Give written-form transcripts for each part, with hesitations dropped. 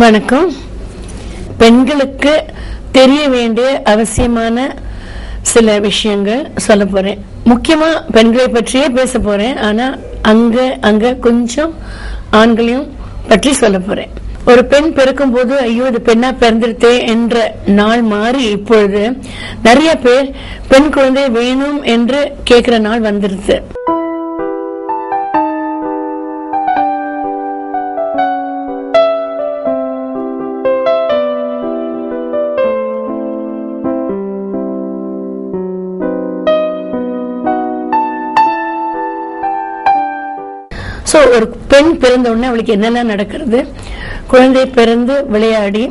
வணக்கம். பெண்களுக்கு தெரிய வேண்டிய அவசியமான சில விஷயங்கள் சொல்ல போறேன். முக்கியமா பெண்களை பற்றியே பேச போறேன். ஆனா அங்க கொஞ்சம் ஆண்களையும் பற்றி சொல்ல போறேன். ஒரு பெண் பிறக்கும் போது ஐயோ இது பெண்ணா பிறந்திருத்தே என்ற நாள் மாறி இப்பொழுது நிறைய பேர் பெண் குழந்தை வேணும் என்று கேட்கிற நாள் வந்துருது. ஒரு பெண் பிறந்த உடனே அவளுக்கு என்னெல்லாம் நடக்கிறது? குழந்தை பிறந்து விளையாடி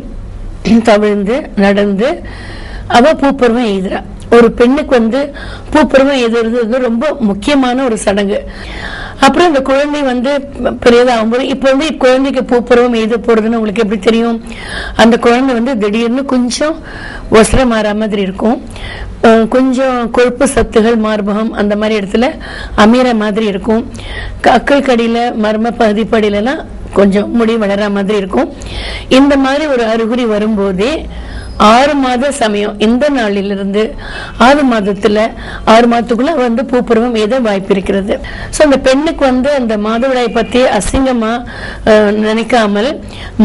தவிழ்ந்து நடந்து அவ பூப்பருவம் எய்துறா. ஒரு பெண்ணுக்கு பூப்பருவம் எய்துறது ரொம்ப முக்கியமான ஒரு சடங்கு. அப்புறம் இந்த குழந்தை பெரியதாகும்போது இப்ப குழந்தைக்கு பூப்பருவம் எய்த போறதுன்னு உங்களுக்கு எப்படி தெரியும்? அந்த குழந்தை திடீர்னு கொஞ்சம் ஒசர மாற மாதிரி இருக்கும். கொஞ்சம் கொழுப்பு சத்துகள் மார்பகம் அந்த மாதிரி இடத்துல அமீற மாதிரி இருக்கும். அக்கல் கடியில மர்ம பகுதி படியிலாம் கொஞ்சம் முடி வளர மாதிரி இருக்கும். இந்த மாதிரி ஒரு அறிகுறி வரும்போதே 6 மாத சமயம், இந்த நாளிலிருந்து 6 மாதத்துக்குள்ள பூப்பருவம் ஏதோ வாய்ப்பு இருக்கிறது. சோ அந்த பெண்ணுக்கு அந்த மாதவிடாய் பத்தி அசிங்கமா நினைக்காமல்,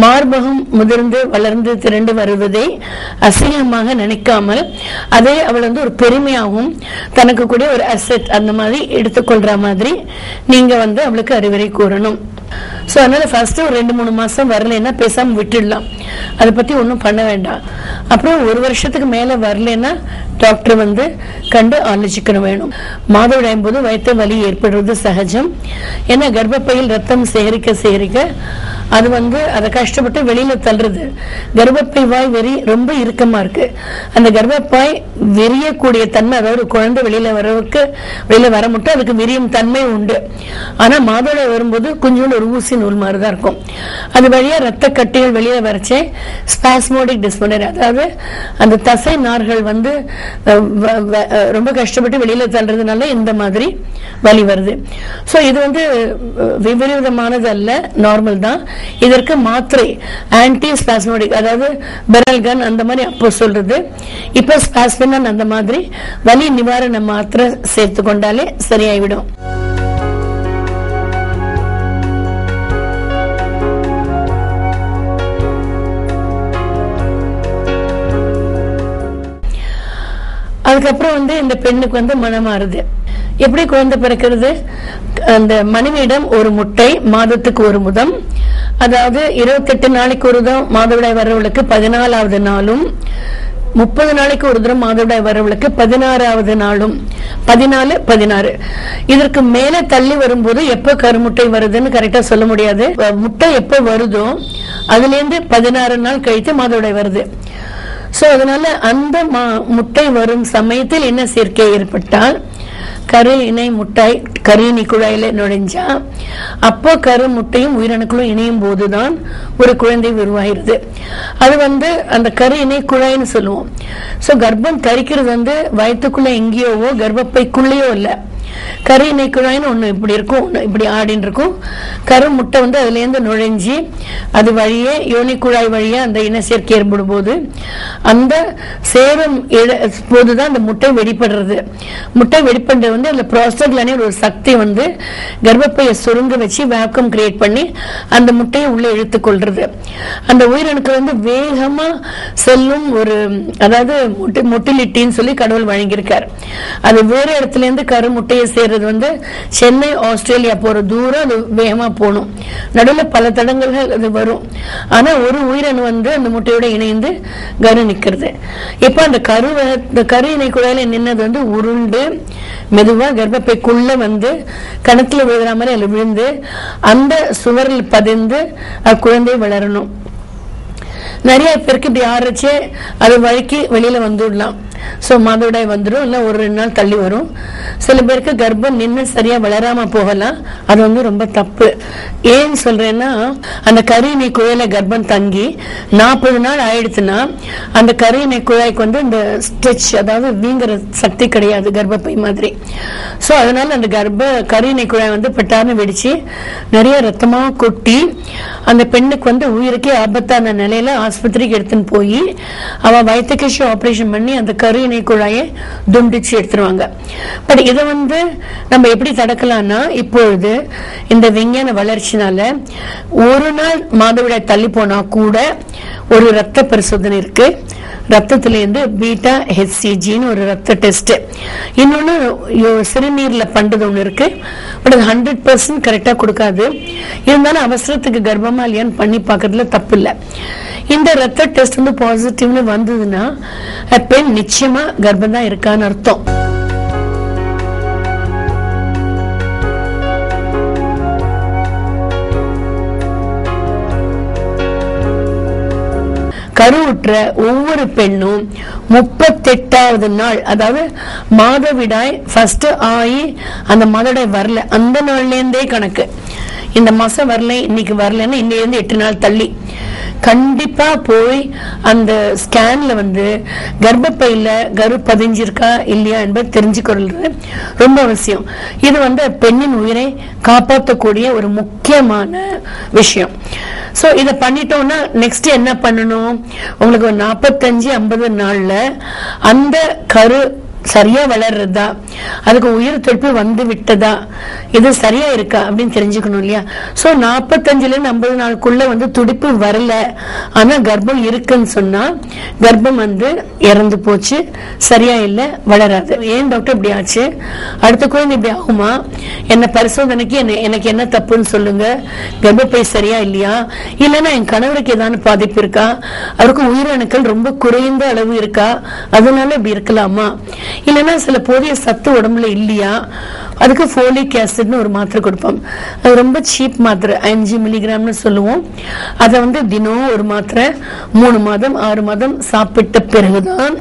மார்பகம் முதிர்ந்து வளர்ந்து திரண்டு வருவதை அசிங்கமாக நினைக்காமல், அதை அவள் ஒரு பெருமையாகவும் தனக்கு கூட ஒரு அசெட் அந்த மாதிரி எடுத்துக்கொள்ற மாதிரி நீங்க அவளுக்கு அறிவுரை கூறணும். சோ அதனால ஃபர்ஸ்ட் ஒரு 2-3 மாசம் வரலன்னா பேசாம விட்டுடலாம். அதை பத்தி ஒன்னும் பண்ண வேண்டாம். அப்புறம் 1 வருஷத்துக்கு மேல வரலன்னா டாக்டர் கண்டு ஆலோசிக்கணும் வேணும். மாதவிடாயும் போது வயிற்று வலி ஏற்படுறது சகஜம். ஏன்னா கர்ப்பப்பையில் ரத்தம் சேகரிக்க அது அதை கஷ்டப்பட்டு வெளியில தள்ளுறது. கர்ப்பப்பை வாய் வெறி ரொம்ப இறுக்கமா இருக்கு. அந்த கர்ப்பப்பாய் விரியக்கூடிய தன்மை, அதாவது குழந்தை வெளியில வர மட்டும் அதுக்கு விரியும் தன்மை உண்டு. ஆனா மாதவிடாய் வரும்போது கொஞ்சோண்டு ஒரு ஊசி நூல் மாதிரிதான் இருக்கும். அது வழியா ரத்த கட்டிகள் வெளியில வரைச்சே ஸ்பாஸ்மோடிக் டிஸ்போனரி, அதாவது அந்த தசை நார்கள் ரொம்ப கஷ்டப்பட்டு வெளியில தள்ளுறதுனால இந்த மாதிரி வலி வருது. சோ இது விபரீதமானது அல்ல, நார்மல் தான். இதற்கு மாத்திரை ஆன்டி ஸ்பாஸ்மோடிக், அதாவது பெரல்கன் அந்த மாதிரி அப்போ சொல்றது. இப்ப ஸ்பாஸ்மின் அந்த மாதிரி வலி நிவாரண மாத்திரை சேர்த்து கொண்டாலே சரியாயிவிடும். அதுக்கப்புறம் இந்த பெண்ணுக்கு மனமாறுது. எப்படி குழந்தை பிறக்கிறது? அந்த மனைவியிடம் ஒரு முட்டை, மாதத்துக்கு ஒரு முதம், அதாவது 28 நாளைக்கு ஒரு தரம் மாதவிடாய் வர்றவளுக்கு 14வது நாளும், 30 நாளைக்கு ஒரு தரம் மாதவிடாய் வர்றவளுக்கு 16வது நாளும், 14, 16. இதற்கு மேல தள்ளி வரும்போது எப்ப கருமுட்டை வருதுன்னு கரெக்டா சொல்ல முடியாது. முட்டை எப்ப வருதோ அதுல இருந்து 16 நாள் கழித்து மாதவிடாய் வருது. சோ அதனால அந்த முட்டை வரும் சமயத்தில் என்ன சேர்க்கை ஏற்பட்டால், கரு இணை முட்டாய் கரு இணை குழாயில நுழைஞ்சா அப்போ கரு முட்டையும் உயிரணுக்களும் இணையும் போதுதான் ஒரு குழந்தை உருவாகிறது. அது அந்த கரு இணை குழாய்னு சொல்லுவோம். சோ கர்ப்பம் தரிக்கிறது வயிற்றுக்குள்ள எங்கேயோவோ கர்ப்பப்பைக்குள்ளேயோ இல்ல, கரு இணை குழாய்னு ஒண்ணு இப்படி இருக்கும், ஒண்ணு இப்படி ஆடின்னு இருக்கும். கரு முட்டை அதுல இருந்து நுழைஞ்சி அது வழியே யோனி குழாய் வழியா அந்த இன சேர்க்கை ஏற்படும் போது அந்த சேரும் போதுதான் அந்த முட்டை வெடிப்படுறது. முட்டை வெடிப்பது அந்த ப்ரோஸ்டாக்லாண்டின் ஒரு சக்தி கர்ப்பப்பையை சுருங்க வச்சு வேக்கம் கிரியேட் பண்ணி அந்த முட்டையை உள்ள இழுத்துக் கொள்றது. அந்த உயிரணுக்கள் வேகமா செல்லும் ஒரு, அதாவது மொட்டிலிட்டின்னு சொல்லி கடவுள் வழங்கியிருக்கார். அது வேறு இடத்துல இருந்து கரு முட்டையை சேர்றது சென்னை ஆஸ்திரேலியா போற தூரம் அது வேகமா போகணும். நடுவில் பல தடங்கல்கள் அது வரும். ஆனா ஒரு உயிரணு அந்த முட்டையோட இணைந்து கரு நிக்கிறது. இப்ப அந்த கரு இணை குழாயில நின்னது உருண்டு மெதுவா கர்ப்பப்பைக்குள்ள கணத்துல விழுகிற மாதிரி அதுல விழுந்து அந்த சுவரில் பதிந்து குழந்தை வளரணும். நிறைய பேருக்கு இப்படி ஆரம்பிச்சு அது வழுக்கி வெளியில வந்துடலாம். சோ மாதவிடாய் வந்துடும், இல்ல ஒரு 2 நாள் தள்ளி வரும். சில பேருக்கு கர்ப்பம் நின்று சரியா வளராம போகலாம். அது வந்து ரொம்ப தப்பு. ஏன்னு சொல்றேன்னா, அந்த கருவினை குழாயில கர்ப்பம் தங்கி 40 நாள் ஆயிடுச்சுன்னா அந்த கருவினை குழாய்க்கு வந்து இந்த ஸ்ட்ரெச், அதாவது வீங்குற சக்தி கிடையாது கர்ப்பப்பை மாதிரி. சோ அதனால அந்த கருவினை குழாய் வந்து பெட்டார்னு வெடிச்சு நிறைய ரத்தமா கொட்டி அந்த பெண்ணுக்கு வந்து உயிருக்கே ஆபத்தான நிலையில ஆஸ்பத்திரிக்கு எடுத்துன்னு போய் அவ வயிற்றுக்கு ஆபரேஷன் பண்ணி அந்த கருவினை குழாயை துண்டிச்சு எடுத்துருவாங்க. பட் இதை வந்து நம்ம எப்படி தடுக்கலாம்னா, இப்பொழுது இந்த விஞ்ஞான வளர்ச்சினால ஒரு நாள் மாதவிடாய் தள்ளி போனா கூட ஒரு ரத்த பரிசோதனை இருக்கு. ரத்தத்திலேருந்து பீட்டா HCGன்னு ஒரு ரத்த டெஸ்ட், இன்னொன்னு சிறுநீர்ல பண்றது ஒண்ணு இருக்கு. பட் அது 100% கரெக்டா கொடுக்காது. இருந்தாலும் அவசரத்துக்கு கர்ப்பமா இல்லையான்னு பண்ணி பார்க்கறதுல தப்பு இல்லை. இந்த ரத்த டெஸ்ட் வந்து பாசிட்டிவ்னு வந்ததுன்னா பெண் நிச்சயமா கர்ப்பம் தான் இருக்கான்னு அர்த்தம். கருவுற்ற ஒவ்வொரு பெண்ணும் 38வது நாள், அதாவது மாதவிடாய் ஃபர்ஸ்ட் ஆகி அந்த மாதவிடாய் வரல அந்த நாள்ல இருந்தே கணக்கு. இந்த மாசம் வரல, இன்னைக்கு வரலன்னா இன்னைல இருந்து 8 நாள் தள்ளி கண்டிப்பா போய் அந்த ஸ்கேன்ல வந்து கர்ப்பப்பையில கரு பதிஞ்சிருக்கா இல்லையா என்பது தெரிஞ்சுக்கிறது ரொம்ப அவசியம். இது வந்து பெண்ணின் உயிரை காப்பாற்றக்கூடிய ஒரு முக்கியமான விஷயம். சோ இத பண்ணிட்டோம்னா நெக்ஸ்ட் என்ன பண்ணணும், உங்களுக்கு 45-50 நாள்ல அந்த கரு சரியா வளர்றதா, அதுக்கு உயிர் துடிப்பு வந்து விட்டதா, இது சரியா இருக்கா அப்படின்னு தெரிஞ்சுக்கணும் இல்லையா. சோ 45-50 நாளுக்குள்ள வந்து துடிப்பு வரல, ஆனா கர்ப்பம் இருக்குன்னு சொன்னா கர்ப்பம் வந்து இறந்து போச்சு, சரியா இல்ல, வளராது. ஏன் டாக்டர் இப்படி ஆச்சு, அடுத்த குழந்தை இப்படி ஆகுமா, என்ன பரிசோதனைக்கு எனக்கு என்ன தப்புன்னு சொல்லுங்க, கர்ப்பப்பை சரியா இல்லையா, இல்லைன்னா என் கணவருக்கு ஏதாவது பாதிப்பு இருக்கா, அவருக்கு உயிரணுக்கள் ரொம்ப குறைந்த அளவு இருக்கா, அதனால இப்படி இருக்கலாமா, இல்லைன்னா சில போதிய சத்து உடம்புல இல்லையா, அதுக்கு ஃபோலிக் ஆசிட்னு ஒரு மாத்திரை கொடுப்போம். அது ரொம்ப சீப் மாத்திரை, 5 மில்லிகிராம்னு சொல்லுவோம். அதை வந்து தினம் ஒரு மாத்திரை 3 மாதம் 6 மாதம் சாப்பிட்ட பிறகுதான்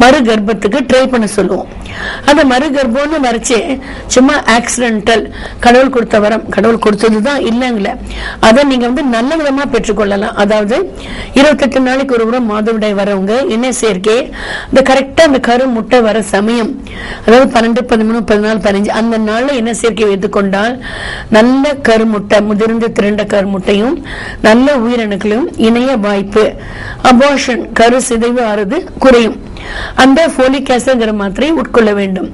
மறு கர்ப்பத்துக்கு ட்ரை பண்ண சொல்லுவோம். அந்த மறு கர்ப்பம்னு வரைச்சே சும்மா ஆக்சிடென்டல், கடவுள் கொடுத்த வரம், கடவுள் கொடுத்ததுதான் இல்லைங்கள, அதை நீங்க வந்து நல்ல விதமா பெற்றுக்கொள்ளலாம். அதாவது 28 நாளைக்கு ஒரு முறை மாதவிடாய் வரவங்க இணை சேர்க்கை இந்த கரெக்டா அந்த கரு முட்டை வர சமயம், அதாவது 12, 13, 14, 15 அந்த நாள்ல இணை சேர்க்கை வைத்துக் கொண்டால் நல்ல கருமுட்டை, முதிர்ந்து திரண்ட கருமுட்டையும் நல்ல உயிரணுக்களையும் இணைய வாய்ப்பு, அபார்ஷன் கரு சிதைவு ஆறுது குறையும். அந்த ஃபோலிக் ஆசிட்ங்கிற மாத்திரை உட்கொள்ள வேண்டும்.